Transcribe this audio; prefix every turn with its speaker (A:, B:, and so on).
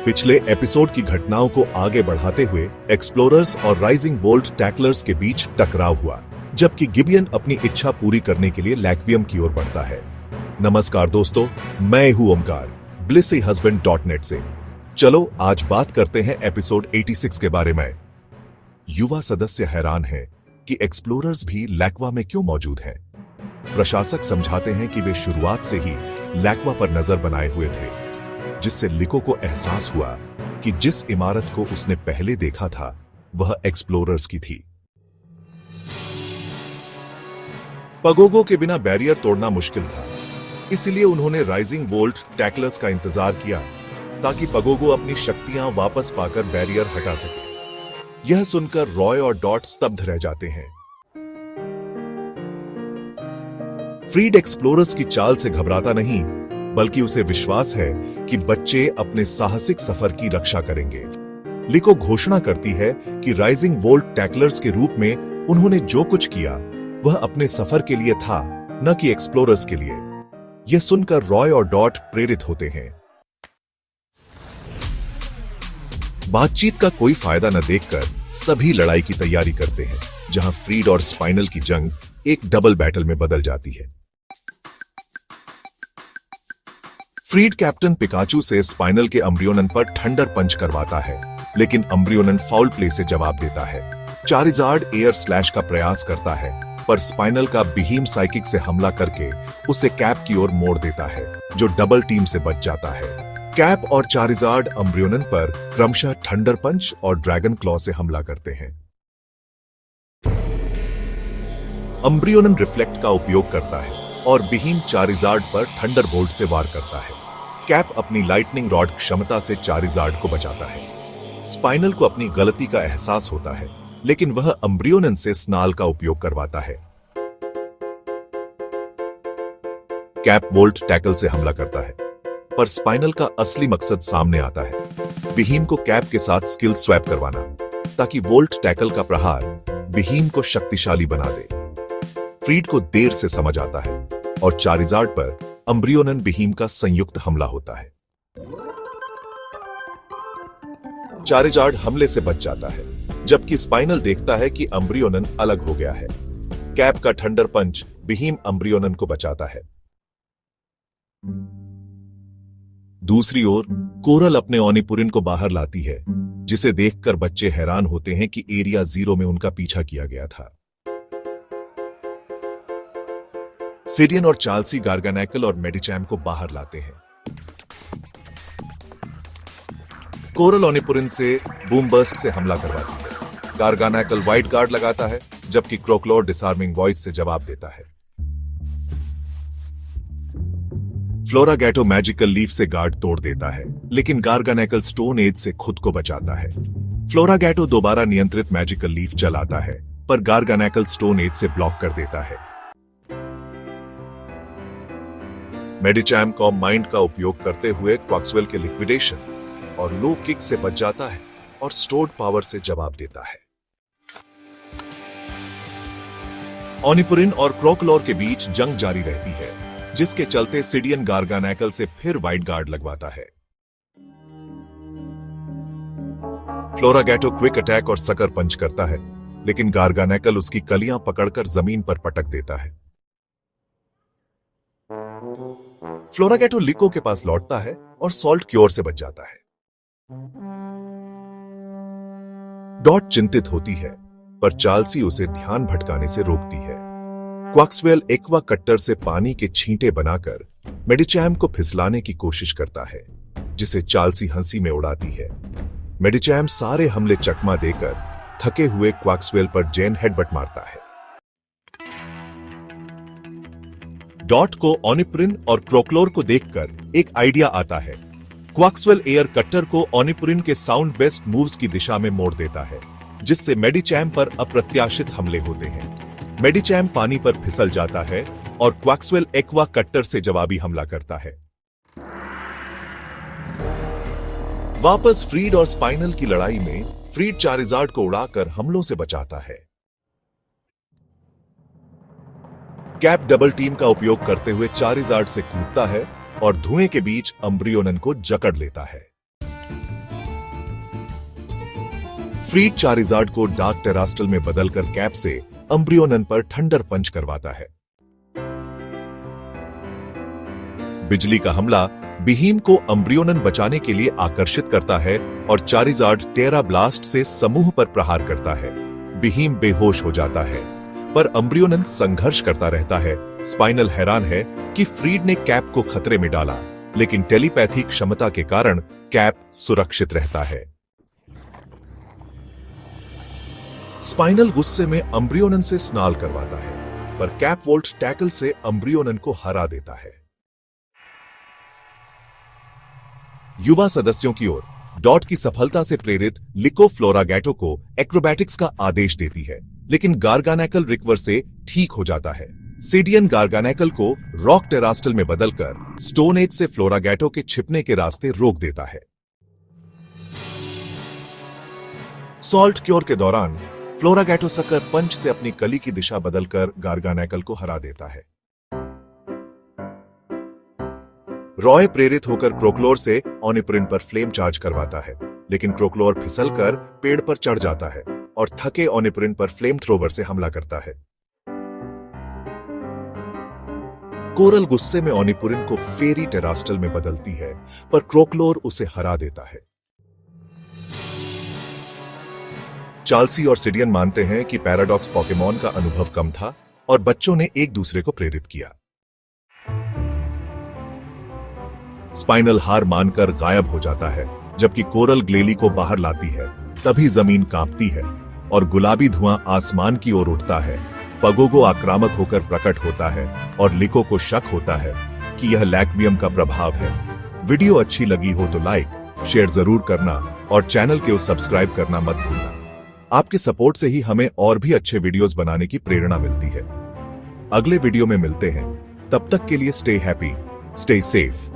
A: पिछले एपिसोड की घटनाओं को आगे बढ़ाते हुए एक्सप्लोरर्स और राइजिंग वोल्ट टैकलर्स के बीच टकराव हुआ, जबकि गिबियन अपनी इच्छा पूरी करने के लिए लैक्वियम की ओर बढ़ता है। नमस्कार दोस्तों, मैं हूं ओमकार, blissyyhusband.net से। चलो आज बात करते हैं एपिसोड 86 के बारे में। युवा सदस्य हैरान हैं कि एक्सप्लोरर्स भी लैक्वा में क्यों मौजूद हैं। प्रशासक समझाते हैं कि वे शुरुआत से ही लैक्वा पर नजर बनाए हुए थे, जिससे लिको को एहसास हुआ कि जिस इमारत को उसने पहले देखा था वह एक्सप्लोरर्स की थी। पगोगो के बिना बैरियर तोड़ना मुश्किल था, इसलिए उन्होंने राइजिंग वोल्ट टैकलर्स का इंतजार किया ताकि पगोगो अपनी शक्तियां वापस पाकर बैरियर हटा सके। यह सुनकर रॉय और डॉट स्तब्ध रह जाते हैं। फ्रीड एक्सप्लोरर्स की चाल से घबराता नहीं, बल्कि उसे विश्वास है कि बच्चे अपने साहसिक सफर की रक्षा करेंगे। लिको घोषणा करती है कि राइजिंग वोल्ट टैकलर्स के रूप में उन्होंने जो कुछ किया वह अपने सफर के लिए था, न कि एक्सप्लोरर्स के लिए। यह सुनकर रॉय और डॉट प्रेरित होते हैं। बातचीत का कोई फायदा न देखकर सभी लड़ाई की तैयारी करते हैं, जहां फ्रीड और स्पाइनल की जंग एक डबल बैटल में बदल जाती है। फ्रीड कैप्टन पिकाचू से स्पाइनल के अम्ब्रियोनन पर थंडर पंच करवाता है, लेकिन अम्ब्रियोनन फाउल प्ले से जवाब देता है। चारिजार्ड एयर स्लैश का प्रयास करता है, पर स्पाइनल का बीहीम साइकिक से हमला करके उसे कैप की ओर मोड़ देता है, जो डबल टीम से बच जाता है। कैप और चारिजार्ड अम्ब्रियोनन पर क्रमशः थंडर पंच और ड्रैगन क्लॉ से हमला करते हैं। अम्ब्रियोनन रिफ्लेक्ट का उपयोग करता है और बीहीम चारिजार्ड पर थंडर बोल्ट से वार करता है। कैप अपनी लाइटनिंग रॉड क्षमता से चारिजार्ड को बचाता है। स्पाइनल को अपनी गलती का एहसास होता है, लेकिन वह अम्ब्रियोनन से स्नाल का उपयोग करवाता है। कैप वोल्ट टैकल से हमला करता है, पर स्पाइनल का असली मकसद सामने आता है। बीहीम को कैप के साथ स्किल स्वैप करवाना, ताकि वोल्ट टैकल का प्रहार बीहीम को शक्तिशाली बना दे। फ्रीड को देर से समझ आता है और चारिजार्ड पर अम्ब्रियोनन बीहीम का संयुक्त हमला होता है। चारिजार्ड हमले से बच जाता है, जबकि स्पाइनल देखता है कि अम्ब्रियोनन अलग हो गया है। कैप का थंडर पंच बीहीम अम्ब्रियोनन को बचाता है। दूसरी ओर कोरल अपने ओनिपुरिन को बाहर लाती है, जिसे देखकर बच्चे हैरान होते हैं कि एरिया 0 में उनका पीछा किया गया था। सिडियन और चार्ल्सी गार्गानेकल और मेडिचैम को बाहर लाते हैं। कोरल ओनिपुरिन से बूम बर्स्ट से हमला करवाती है। गार्गानेकल वाइट गार्ड लगाता है, जबकि क्रोकलोर डिसआर्मिंग वॉइस से जवाब देता है। फ्लोरागैटो मैजिकल लीफ से गार्ड तोड़ देता है, लेकिन गार्गानेकल स्टोन एज से खुद को बचाता है। फ्लोरागैटो दोबारा नियंत्रित मैजिकल लीफ चलाता है, पर गार्गानेकल स्टोन एज से ब्लॉक कर देता है। मेडिचैम को माइंड का उपयोग करते हुए क्वाक्सवेल के लिक्विडेशन और लो किक से बच जाता है और स्टोर्ड पावर से जवाब देता है। ओनिपुरिन और क्रोकलोर के बीच जंग जारी रहती है, जिसके चलते सिडियन गार्गानेकल से फिर वाइट गार्ड लगवाता है। फ्लोरागैटो क्विक अटैक और सकर पंच करता है, लेकिन गार्गानेकल उसकी कलियां पकड़कर जमीन पर पटक देता है। फ्लोरागैटो लिको के पास लौटता है और सॉल्ट क्योर से बच जाता है। डॉट चिंतित होती है, पर चार्ल्सी उसे ध्यान भटकाने से रोकती है। क्वाक्सवेल एक्वा कट्टर से पानी के छींटे बनाकर मेडिचैम को फिसलाने की कोशिश करता है, जिसे चार्ल्सी हंसी में उड़ाती है। मेडिचैम सारे हमले चकमा देकर थके हुए क्वाक्सवेल पर जैन हेडबट मारता है। डॉट को ओनिपुरिन और क्रोकलोर को देखकर एक आइडिया आता है। क्वाक्सवेल एयर कट्टर को ओनिपुरिन के साउंड बेस्ट मूव्स की दिशा में मोड़ देता है, जिससे मेडिचैम पर अप्रत्याशित हमले होते हैं। मेडिचैम पानी पर फिसल जाता है और क्वाक्सवेल एक्वा कट्टर से जवाबी हमला करता है। वापस फ्रीड और स्पाइनल की लड़ाई में फ्रीड चारिजार्ड को उड़ाकर हमलों से बचाता है। कैप डबल टीम का उपयोग करते हुए चारिजार्ड से कूदता है और धुएं के बीच अम्ब्रियोनन को जकड़ लेता है। फ्रीड चारिज़ार्ड को डार्क टेरास्टल में बदलकर कैप से अम्ब्रियोनन पर थंडर पंच करवाता है। बिजली का हमला बीहीम को अम्ब्रियोनन बचाने के लिए आकर्षित करता है और चारिज़ार्ड टेरा ब्लास्ट से समूह पर प्रहार करता है। बीहीम बेहोश हो जाता है, पर अम्ब्रियोनन संघर्ष करता रहता है। स्पाइनल हैरान है कि फ्रीड ने कैप को खतरे में डाला, लेकिन टेलीपैथी क्षमता के कारण कैप सुरक्षित रहता है। स्पाइनल गुस्से में अम्ब्रियोनन से स्नाल करवाता है, पर कैप वोल्ट टैकल से अम्ब्रियोनन को हरा देता है। युवा सदस्यों की ओर डॉट की सफलता से प्रेरित लिको फ्लोरागैटो को एक्रोबैटिक्स का आदेश देती है, लेकिन गार्गानेकल रिकवर से ठीक हो जाता है। सीडियन गार्गानेकल को रॉक टेरास्टल में बदलकर स्टोन एज से फ्लोरागैटो के छिपने के रास्ते रोक देता है। सॉल्ट क्योर के दौरान फ्लोरागैटो सकर पंच से अपनी कली की दिशा बदलकर गार्गानेकल को हरा देता है। रॉय प्रेरित होकर क्रोकलोर से ओनिप्रिन पर फ्लेम चार्ज करवाता है, लेकिन क्रोकलोर फिसलकर पेड़ पर चढ़ जाता है और थके ओनिप्रिन पर फ्लेम थ्रोवर से हमला करता है। कोरल गुस्से में ओनिप्रिन को फेरी टेरास्टल में बदलती है, पर क्रोकलोर उसे हरा देता है। चार्ल्सी और सिडियन मानते हैं कि पैराडॉक्स पोकेमॉन का अनुभव कम था और बच्चों ने एक दूसरे को प्रेरित किया। स्पाइनल हार मानकर गायब हो जाता है, जबकि कोरल ग्लेली को बाहर लाती है। तभी जमीन कांपती है और गुलाबी धुआं आसमान की ओर उठता है। पगोगो आक्रामक होकर प्रकट होता है और लिको को शक होता है कि यह लैक्वियम का प्रभाव है। वीडियो अच्छी लगी हो तो लाइक, शेयर जरूर करना और चैनल को सब्सक्राइब करना मत भूलना। आपके सपोर्ट से ही हमें और भी अच्छे वीडियोस बनाने की प्रेरणा मिलती है। अगले वीडियो में मिलते हैं, तब तक के लिए स्टे हैप्पी, स्टे सेफ।